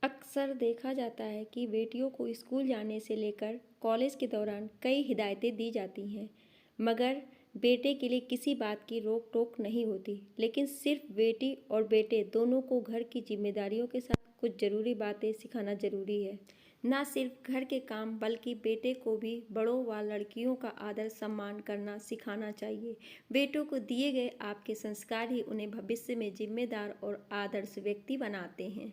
अक्सर देखा जाता है कि बेटियों को स्कूल जाने से लेकर कॉलेज के दौरान कई हिदायतें दी जाती हैं, मगर बेटे के लिए किसी बात की रोक टोक नहीं होती। लेकिन सिर्फ बेटी और बेटे दोनों को घर की जिम्मेदारियों के साथ कुछ ज़रूरी बातें सिखाना ज़रूरी है। ना सिर्फ घर के काम बल्कि बेटे को भी बड़ों व लड़कियों का आदर सम्मान करना सिखाना चाहिए। बेटों को दिए गए आपके संस्कार ही उन्हें भविष्य में जिम्मेदार और आदर्श व्यक्ति बनाते हैं।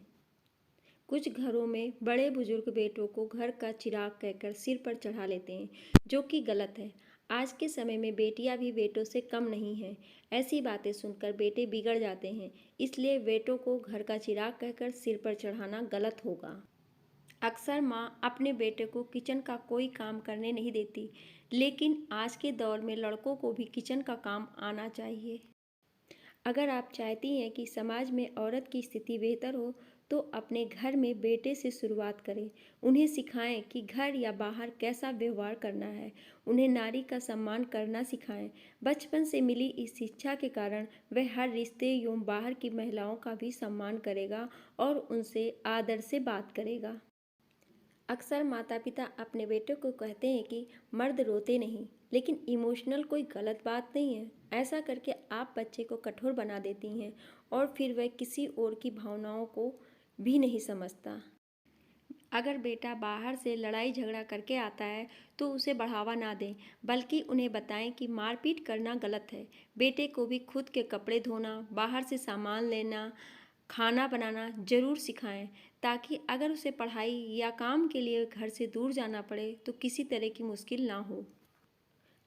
कुछ घरों में बड़े बुजुर्ग बेटों को घर का चिराग कहकर सिर पर चढ़ा लेते हैं, जो कि गलत है। आज के समय में बेटियां भी बेटों से कम नहीं हैं। ऐसी बातें सुनकर बेटे बिगड़ जाते हैं, इसलिए बेटों को घर का चिराग कहकर सिर पर चढ़ाना गलत होगा। अक्सर माँ अपने बेटे को किचन का कोई काम करने नहीं देती, लेकिन आज के दौर में लड़कों को भी किचन का काम आना चाहिए। अगर आप चाहती हैं कि समाज में औरत की स्थिति बेहतर हो, तो अपने घर में बेटे से शुरुआत करें। उन्हें सिखाएं कि घर या बाहर कैसा व्यवहार करना है। उन्हें नारी का सम्मान करना सिखाएं। बचपन से मिली इस शिक्षा के कारण वह हर रिश्ते एवं बाहर की महिलाओं का भी सम्मान करेगा और उनसे आदर से बात करेगा। अक्सर माता पिता अपने बेटों को कहते हैं कि मर्द रोते नहीं, लेकिन इमोशनल कोई गलत बात नहीं है। ऐसा करके आप बच्चे को कठोर बना देती हैं और फिर वह किसी और की भावनाओं को भी नहीं समझता। अगर बेटा बाहर से लड़ाई झगड़ा करके आता है तो उसे बढ़ावा ना दें, बल्कि उन्हें बताएं कि मारपीट करना गलत है। बेटे को भी खुद के कपड़े धोना, बाहर से सामान लेना, खाना बनाना जरूर सिखाएं, ताकि अगर उसे पढ़ाई या काम के लिए घर से दूर जाना पड़े तो किसी तरह की मुश्किल ना हो।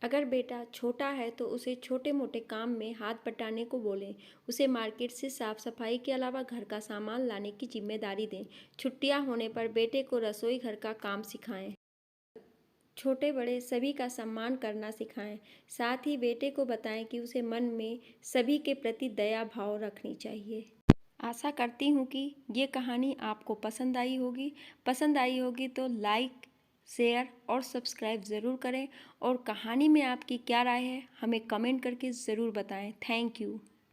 अगर बेटा छोटा है तो उसे छोटे मोटे काम में हाथ बटाने को बोलें। उसे मार्केट से साफ सफाई के अलावा घर का सामान लाने की जिम्मेदारी दें। छुट्टियां होने पर बेटे को रसोई घर का काम सिखाएं। छोटे बड़े सभी का सम्मान करना सिखाएं। साथ ही बेटे को बताएं कि उसे मन में सभी के प्रति दया भाव रखनी चाहिए। आशा करती हूँ कि ये कहानी आपको पसंद आई होगी तो लाइक, शेयर और सब्सक्राइब ज़रूर करें और कहानी में आपकी क्या राय है हमें कमेंट करके ज़रूर बताएं। Thank you.